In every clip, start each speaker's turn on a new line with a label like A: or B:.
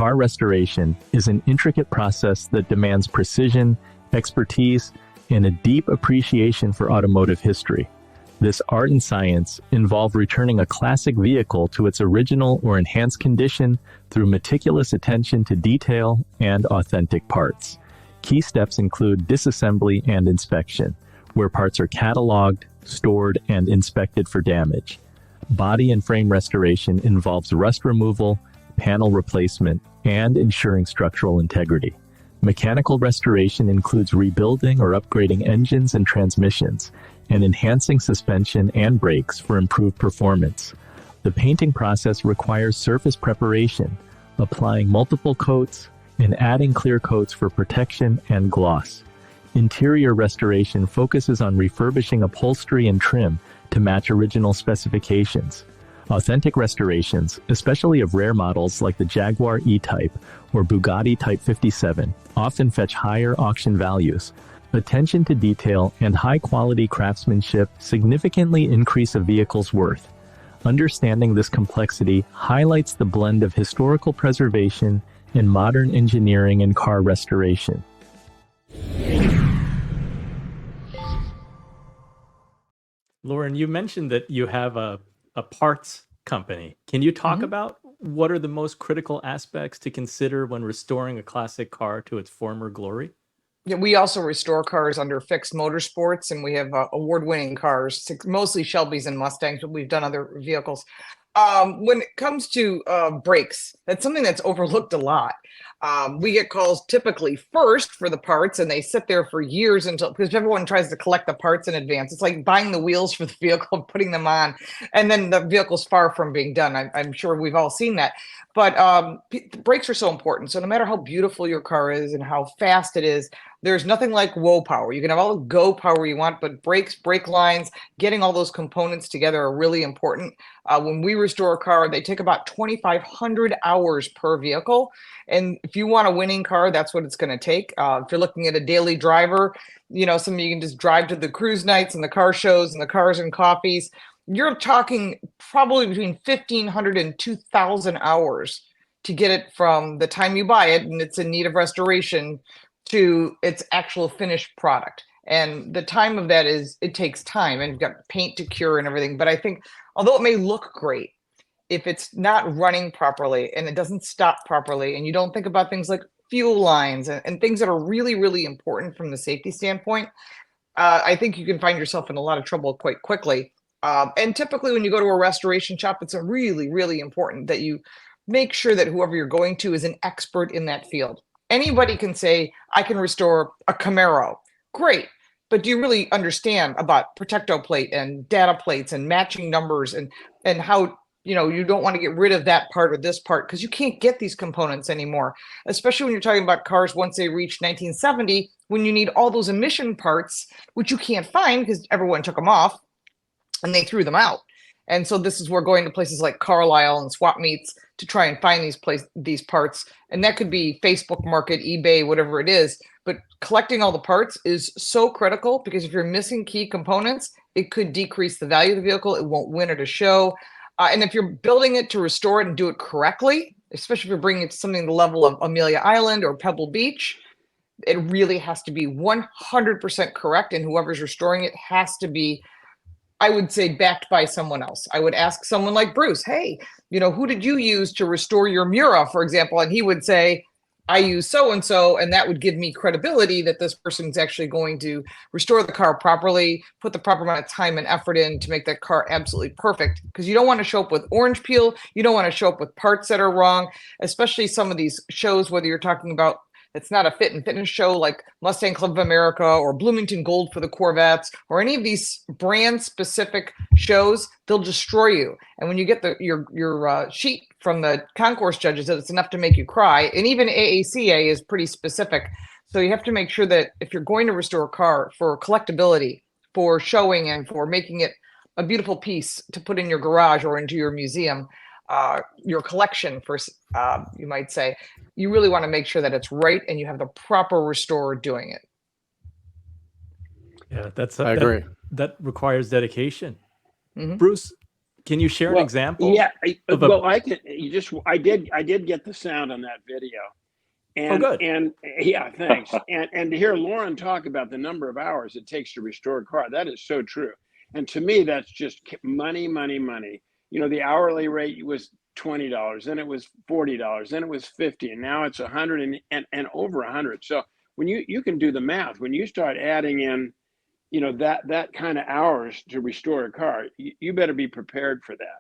A: Car restoration is an intricate process that demands precision, expertise, and a deep appreciation for automotive history. This art and science involve returning a classic vehicle to its original or enhanced condition through meticulous attention to detail and authentic parts. Key steps include disassembly and inspection, where parts are cataloged, stored, and inspected for damage. Body and frame restoration involves rust removal, panel replacement, and ensuring structural integrity. Mechanical restoration includes rebuilding or upgrading engines and transmissions, and enhancing suspension and brakes for improved performance. The painting process requires surface preparation, applying multiple coats, and adding clear coats for protection and gloss. Interior restoration focuses on refurbishing upholstery and trim to match original specifications. Authentic restorations, especially of rare models like the Jaguar E-Type or Bugatti Type 57, often fetch higher auction values. Attention to detail and high-quality craftsmanship significantly increase a vehicle's worth. Understanding this complexity highlights the blend of historical preservation and modern engineering in car restoration.
B: Lauren, you mentioned that you have a parts company. Can you talk about what are the most critical aspects to consider when restoring a classic car to its former glory?
C: Yeah, we also restore cars under Fixed Motorsports, and we have award-winning cars, mostly Shelbys and Mustangs, but we've done other vehicles. When it comes to brakes, that's something that's overlooked a lot. We get calls typically first for the parts, and they sit there for years because everyone tries to collect the parts in advance. It's like buying the wheels for the vehicle and putting them on, and then the vehicle's far from being done. I'm sure we've all seen that. But brakes are so important. So no matter how beautiful your car is and how fast it is, there's nothing like whoa power. You can have all the go power you want, but brakes, brake lines, getting all those components together are really important. When we restore a car, they take about 2,500 hours per vehicle. And if you want a winning car, that's what it's going to take. If you're looking at a daily driver, you know, some of you can just drive to the cruise nights and the car shows and the cars and coffees. You're talking probably between 1,500 and 2,000 hours to get it from the time you buy it and it's in need of restoration to its actual finished product. And the time of that it takes time, and you've got paint to cure and everything. But I think although it may look great, if it's not running properly and it doesn't stop properly, and you don't think about things like fuel lines and things that are really, really important from the safety standpoint, I think you can find yourself in a lot of trouble quite quickly. And typically when you go to a restoration shop, it's really, really important that you make sure that whoever you're going to is an expert in that field. Anybody can say, I can restore a Camaro. Great. But do you really understand about Protecto plate and data plates and matching numbers and how, you know, you don't want to get rid of that part or this part because you can't get these components anymore, especially when you're talking about cars once they reach 1970, when you need all those emission parts, which you can't find because everyone took them off and they threw them out. And so this is where going to places like Carlisle and swap meets to try and find these parts. And that could be Facebook Market, eBay, whatever it is. But collecting all the parts is so critical because if you're missing key components, it could decrease the value of the vehicle. It won't win at a show. And if you're building it to restore it and do it correctly, especially if you're bringing it to something the level of Amelia Island or Pebble Beach, it really has to be 100% correct. And whoever's restoring it has to be, I would say, backed by someone else. I would ask someone like Bruce, hey, you know, who did you use to restore your Mura, for example? And he would say, I use so-and-so, and that would give me credibility that this person's actually going to restore the car properly, put the proper amount of time and effort in to make that car absolutely perfect. Because you don't want to show up with orange peel. You don't want to show up with parts that are wrong, especially some of these shows, whether you're talking about it's not a fit and fitness show like Mustang Club of America or Bloomington Gold for the Corvettes or any of these brand specific shows, they'll destroy you. And when you get your sheet from the concourse judges that it's enough to make you cry, and even AACA is pretty specific. So you have to make sure that if you're going to restore a car for collectability, for showing and for making it a beautiful piece to put in your garage or into your museum, your collection, for you might say, you really want to make sure that it's right and you have the proper restorer doing it.
B: Yeah,
D: I agree.
B: That requires dedication. Bruce, Can you share an
D: Well,
B: example
D: yeah.
B: of
D: Well, I can. I did get the sound on that video,
B: Oh, good.
D: and yeah, thanks. And to hear Lauren talk about the number of hours it takes to restore a car, that is so true. And to me, that's just money, money, money. You know, the hourly rate was $20, then it was $40, then it was 50, and now it's 100 and over 100. So when you can do the math, when you start adding in, you know, that kind of hours to restore a car, you better be prepared for that.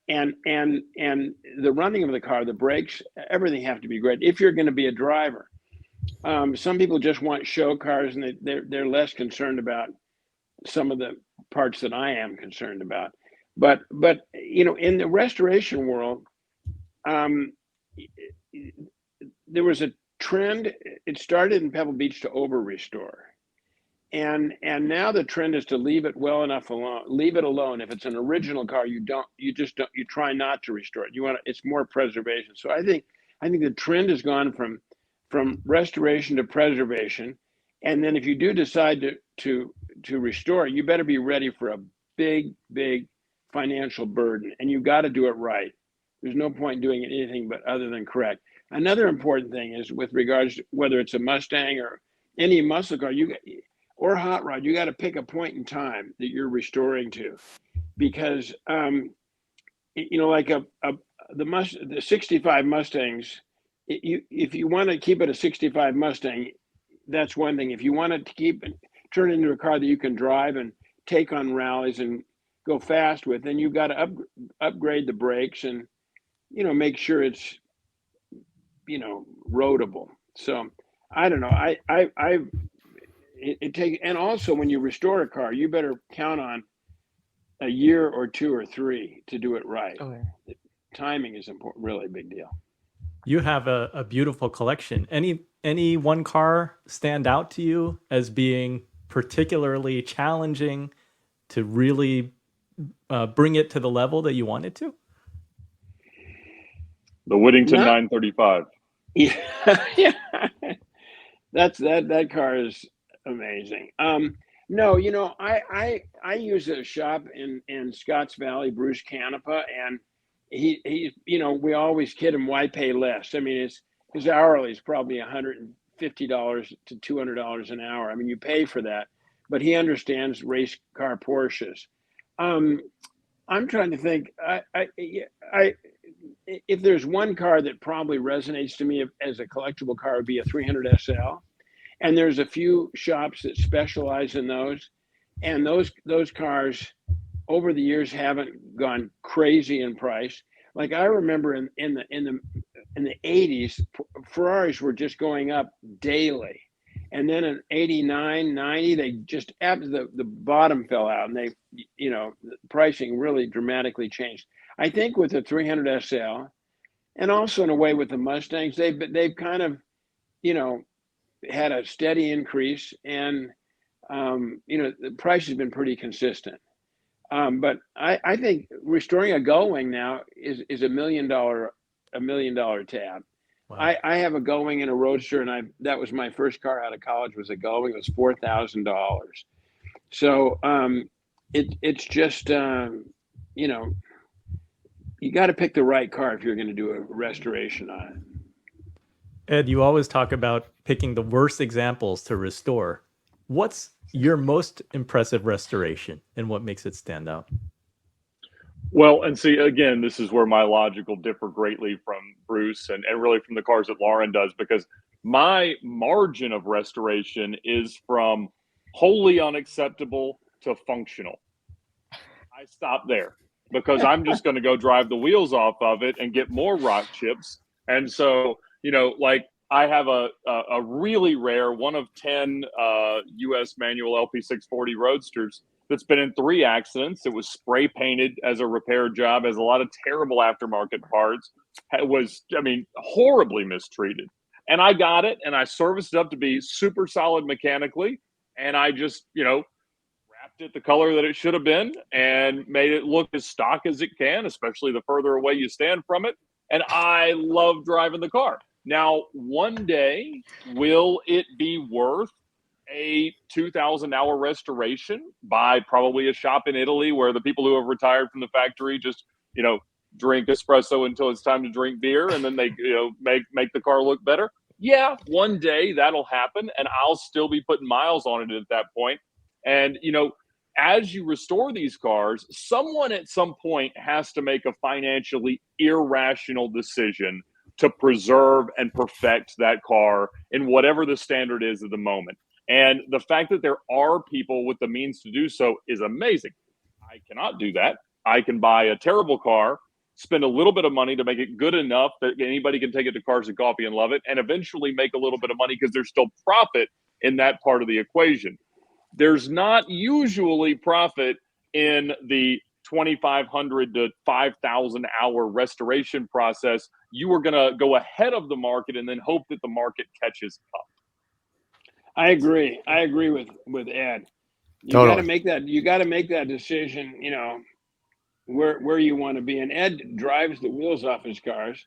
D: And the running of the car, the brakes, everything have to be great if you're going to be a driver. Some people just want show cars, and they're less concerned about some of the parts that I am concerned about. But you know, in the restoration world, there was a trend. It started in Pebble Beach to over restore. And now the trend is to leave it well enough alone. Leave it alone. If it's an original car, you try not to restore it. It's more preservation. So I think the trend has gone from restoration to preservation. And then if you do decide to restore it, you better be ready for a big financial burden, and you got to do it right. There's no point doing anything but other than correct. Another important thing is with regards to whether it's a Mustang or any muscle car, or hot rod, you got to pick a point in time that you're restoring to, because you know, like the 65 Mustangs, if you want to keep it a 65 Mustang, that's one thing. If you want to turn it into a car that you can drive and take on rallies and go fast with, then you've got to upgrade the brakes and, you know, make sure it's, you know, roadable. So I don't know. It takes, and also when you restore a car, you better count on a year or 2 or 3 to do it right.
C: Okay.
D: Timing is important, really big deal.
B: You have a beautiful collection. Any one car stand out to you as being particularly challenging to really bring it to the level that you want it to?
E: The Whittington 935.
D: Yeah, that car is amazing. No, you know, I use a shop in Scotts Valley, Bruce Canepa, and he you know, we always kid him, why pay less? I mean, his hourly is probably $150 to $200 an hour. I mean, you pay for that, but he understands race car Porsches. I'm trying to think. If there's one car that probably resonates to me as a collectible car, would be a 300 SL. And there's a few shops that specialize in those, and those cars over the years haven't gone crazy in price. Like I remember in the 80s, Ferraris were just going up daily, and then in 89, 90, they just the bottom fell out, and the pricing really dramatically changed. I think with the 300 SL, and also in a way with the Mustangs, they've kind of, you know, had a steady increase, and you know, the price has been pretty consistent. But I think restoring a Gullwing now is $1 million tab. Wow. I have a Gullwing and a Roadster, and that was my first car out of college, was a Gullwing. It was $4,000. So it's just you know, you got to pick the right car if you're going to do a restoration on it.
B: Ed, you always talk about picking the worst examples to restore. What's your most impressive restoration, and what makes it stand out?
E: Well, and see, again, this is where my logic will differ greatly from Bruce and really from the cars that Lauren does, because my margin of restoration is from wholly unacceptable to functional. I stop there because I'm just going to go drive the wheels off of it and get more rock chips. And so, you know, like I have a really rare 1 of 10 US manual LP640 Roadsters that's been in 3 accidents. It was spray painted as a repair job, has a lot of terrible aftermarket parts. It was, I mean, horribly mistreated. And I got it, and I serviced it up to be super solid mechanically. And I just, you know, wrapped it the color that it should have been and made it look as stock as it can, especially the further away you stand from it. And I love driving the car. Now, one day, will it be worth a 2,000-hour restoration by probably a shop in Italy where the people who have retired from the factory just, drink espresso until it's time to drink beer, and then they, make the car look better. Yeah, one day that'll happen, and I'll still be putting miles on it at that point. And, as you restore these cars, someone at some point has to make a financially irrational decision to preserve and perfect that car in whatever the standard is at the moment. And the fact that there are people with the means to do so is amazing. I cannot do that. I can buy a terrible car, spend a little bit of money to make it good enough that anybody can take it to Cars and Coffee and love it, and eventually make a little bit of money because there's still profit in that part of the equation. There's not usually profit in the 2,500 to 5,000 hour restoration process. You are going to go ahead of the market and then hope that the market catches up.
D: I agree. I agree with Ed. You
F: Totally.
D: got to make that. You got to make that decision. Where you want to be. And Ed drives the wheels off his cars,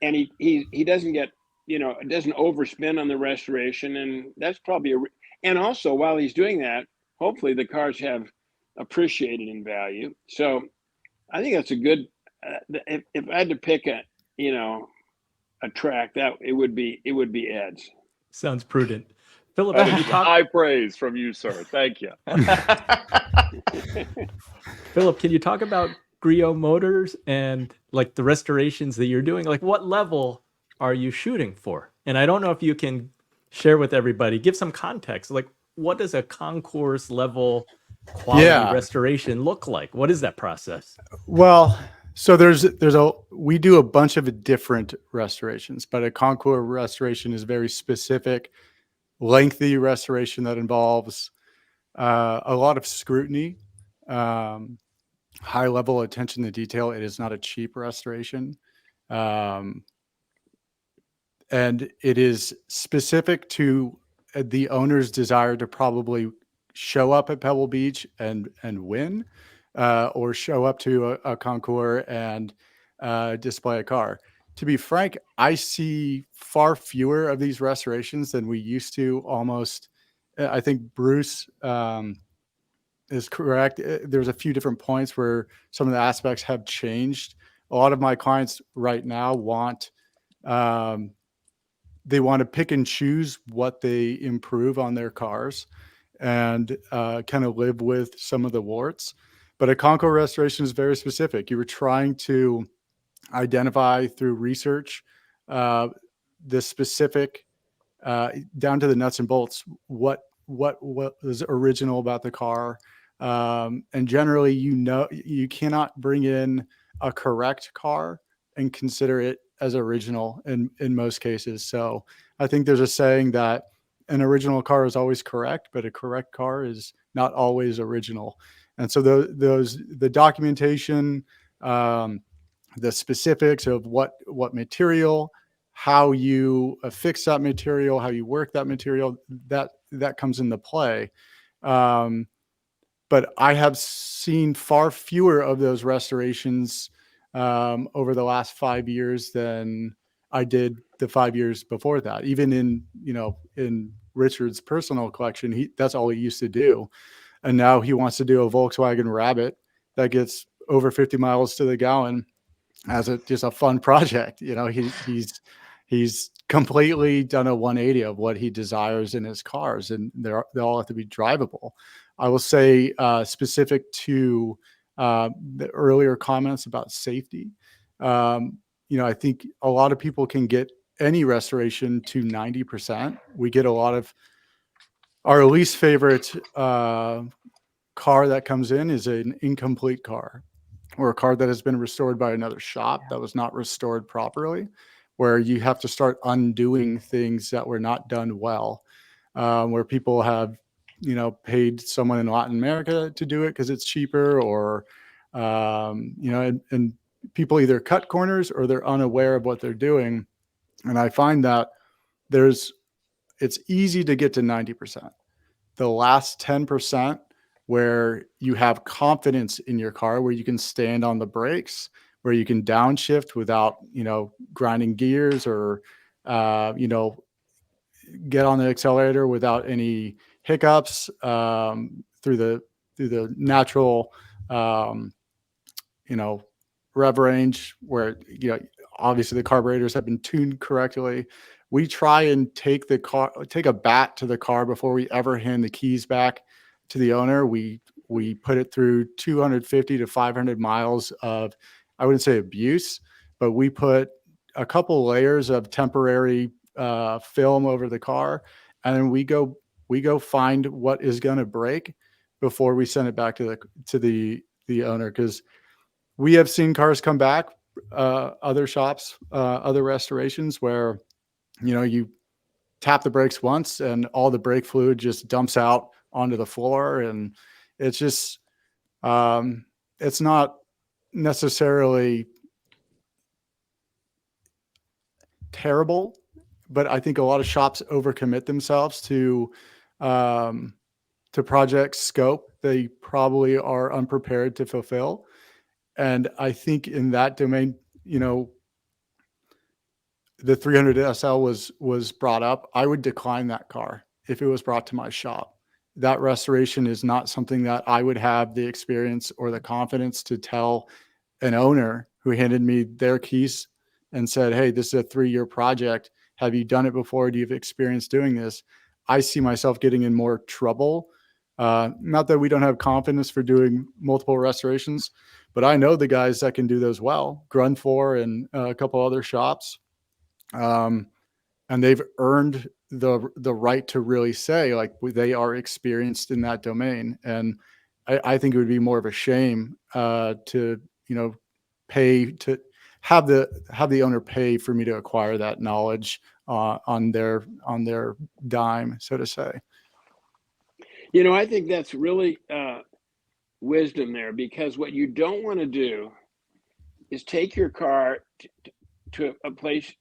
D: and he doesn't get doesn't overspend on the restoration, and that's probably and also while he's doing that, hopefully the cars have appreciated in value. So I think that's a good. If I had to pick a track, that it would be Ed's.
B: Sounds prudent. Phillip,
E: That
B: can
E: is
B: you talk?
E: high praise from you, sir. Thank you.
B: Phillip, can you talk about Griot Motors and like the restorations that you're doing? Like, what level are you shooting for? And I don't know if you can share with everybody, give some context. Like, what does a Concours-Level quality restoration look like? What is that process?
F: Well, so we do a bunch of different restorations, but a Concours restoration is very specific, lengthy restoration that involves a lot of scrutiny, high level attention to detail. It is not a cheap restoration. And it is specific to the owner's desire to probably show up at Pebble Beach and win, or show up to a Concours and display a car. To be frank, I see far fewer of these restorations than we used to. Almost, I think Bruce is correct. There's a few different points where some of the aspects have changed. A lot of my clients right now want they want to pick and choose what they improve on their cars and kind of live with some of the warts. But a Concours restoration is very specific. You were trying to identify through research the specific down to the nuts and bolts what was original about the car, and generally you cannot bring in a correct car and consider it as original in most cases. So I think there's a saying that an original car is always correct, but a correct car is not always original. And so the documentation, the specifics of what material, how you affix that material, how you work that material, that comes into play. But I have seen far fewer of those restorations over the last 5 years than I did the 5 years before that. Even in Richard's personal collection, that's all he used to do. And now he wants to do a Volkswagen Rabbit that gets over 50 miles to the gallon as just a fun project. He's completely done a 180 of what he desires in his cars, and they all have to be drivable. I will say, specific to the earlier comments about safety, I think a lot of people can get any restoration to 90%. We get a lot of our least favorite car that comes in is an incomplete car, or a car that has been restored by another shop that was not restored properly, where you have to start undoing things that were not done well, where people have, paid someone in Latin America to do it because it's cheaper, or, and people either cut corners or they're unaware of what they're doing. And I find that it's easy to get to 90%. The last 10%, where you have confidence in your car, where you can stand on the brakes, where you can downshift without, grinding gears or, get on the accelerator without any hiccups, through the natural, rev range, where, obviously the carburetors have been tuned correctly. We try and take a bat to the car before we ever hand the keys back to the owner. We put it through 250 to 500 miles of, I wouldn't say abuse, but we put a couple layers of temporary film over the car, and then we go find what is going to break before we send it back to the owner. Because we have seen cars come back, other shops, other restorations, where you tap the brakes once and all the brake fluid just dumps out onto the floor, and it's just it's not necessarily terrible, but I think a lot of shops overcommit themselves to project scope they probably are unprepared to fulfill. And I think in that domain, the 300 SL was brought up. I would decline that car if it was brought to my shop. That restoration is not something that I would have the experience or the confidence to tell an owner who handed me their keys and said, "Hey, this is a 3-year project. Have you done it before? Do you have experience doing this?" I see myself getting in more trouble. Not that we don't have confidence for doing multiple restorations, but I know the guys that can do those well, Grundfor and a couple other shops. And they've earned the right to really say, like, they are experienced in that domain. And I think it would be more of a shame to pay to have the owner pay for me to acquire that knowledge on their dime, so to say.
D: I think that's really wisdom there, because what you don't want to do is take your car to a place,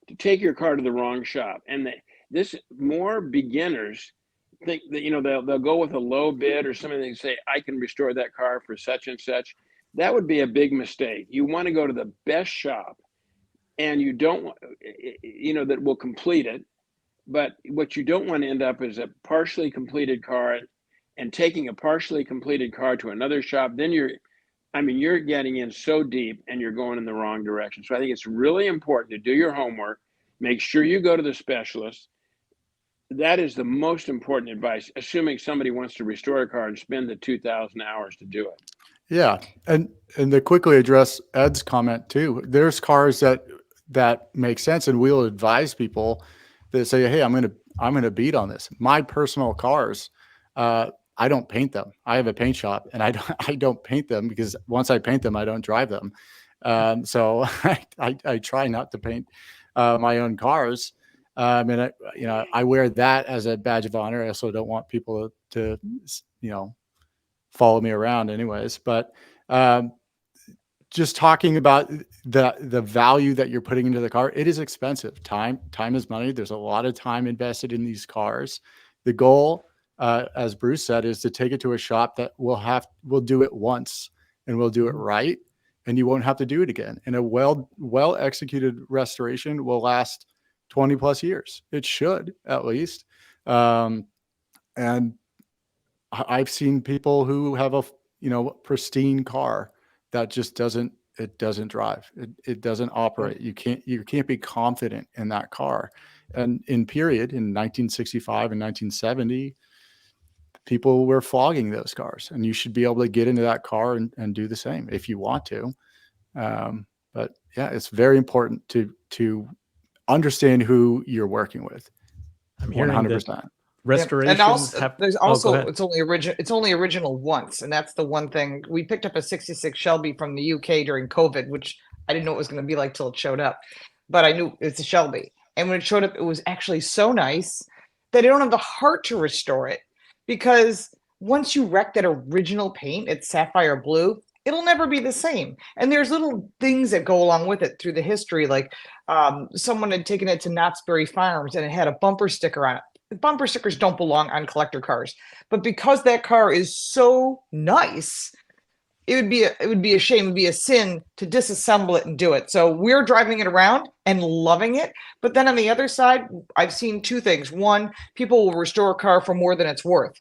D: to take your car to the wrong shop. And this more beginners think that they'll go with a low bid or something. They say, "I can restore that car for such and such." That would be a big mistake. You want to go to the best shop, and you don't that will complete it. But what you don't want to end up is a partially completed car, and taking a partially completed car to another shop. Then you're getting in so deep and you're going in the wrong direction. So I think it's really important to do your homework, make sure you go to the specialist. That is the most important advice, assuming somebody wants to restore a car and spend the 2,000 hours to do it. Yeah.
F: And to quickly address Ed's comment too, there's cars that make sense, and we'll advise people that say, "Hey, I'm going to beat on this." My personal cars, I don't paint them. I have a paint shop, and I don't paint them, because once I paint them, I don't drive them. So I try not to paint my own cars. And I wear that as a badge of honor. I also don't want people to follow me around anyways. But just talking about the value that you're putting into the car, it is expensive. Time is money. There's a lot of time invested in these cars. The goal, as Bruce said, is to take it to a shop that will do it once, and will do it right, and you won't have to do it again. And a well executed restoration will last 20 plus years. It should, at least. And I've seen people who have a pristine car that just doesn't drive. It doesn't operate. You can't be confident in that car. And in 1965 and 1970, people were flogging those cars, and you should be able to get into that car and do the same if you want to. But yeah, it's very important to understand who you're working with.
B: I'm hearing
F: 100%.
B: Restorations
C: and also,
B: have,
C: there's also
B: it's
C: it's only original once, and that's the one thing. We picked up a 66 Shelby from the UK during COVID, which I didn't know what it was going to be like till it showed up, but I knew it's a Shelby. And when it showed up, it was actually so nice that I don't have the heart to restore it, because once you wreck that original paint, it's sapphire blue, it'll never be the same. And there's little things that go along with it through the history. Like someone had taken it to Knott's Berry Farms, and it had a bumper sticker on it. Bumper stickers don't belong on collector cars, but because that car is so nice, it would be a shame, it would be a sin to disassemble it and do it. So we're driving it around, and loving it. But then on the other side, I've seen two things. One, people will restore a car for more than it's worth,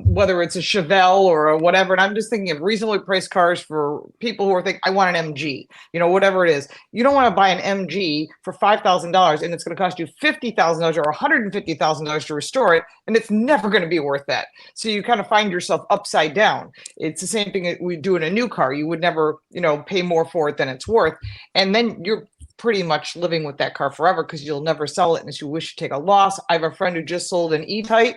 C: whether it's a Chevelle or a whatever. And I'm just thinking of reasonably priced cars for people who are thinking, I want an MG, whatever it is. You don't want to buy an MG for $5,000 and it's going to cost you $50,000 or $150,000 to restore it, and it's never going to be worth that. So you kind of find yourself upside down. It's the same thing that we do in a new car. You would never, pay more for it than it's worth. And then you're pretty much living with that car forever because you'll never sell it unless you wish to take a loss. I have a friend who just sold an E-Type.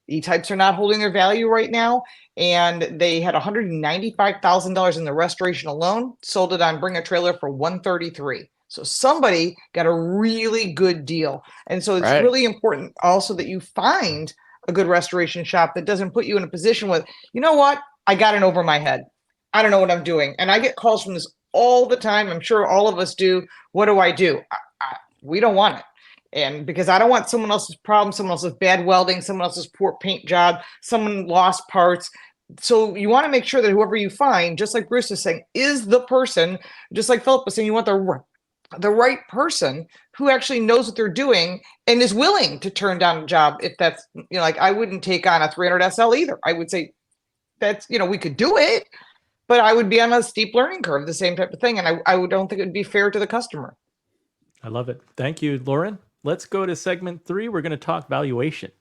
C: E-Types are not holding their value right now, and they had $195,000 in the restoration alone, sold it on Bring a Trailer for $133,000. So somebody got a really good deal. And so it's really important also that you find a good restoration shop that doesn't put you in a position with, you know what, I got in over my head. I don't know what I'm doing. And I get calls from this all the time. I'm sure all of us do. What do I do? We don't want it. And because I don't want someone else's problem, someone else's bad welding, someone else's poor paint job, someone lost parts. So you want to make sure that whoever you find, just like Bruce is saying, is the person, just like Phillip was saying, you want the right person who actually knows what they're doing and is willing to turn down a job. If that's, like I wouldn't take on a 300 SL either. I would say that's, we could do it, but I would be on a steep learning curve, the same type of thing. And I don't think it would be fair to the customer.
B: I love it. Thank you, Lauren. Let's go to segment 3. We're going to talk valuation.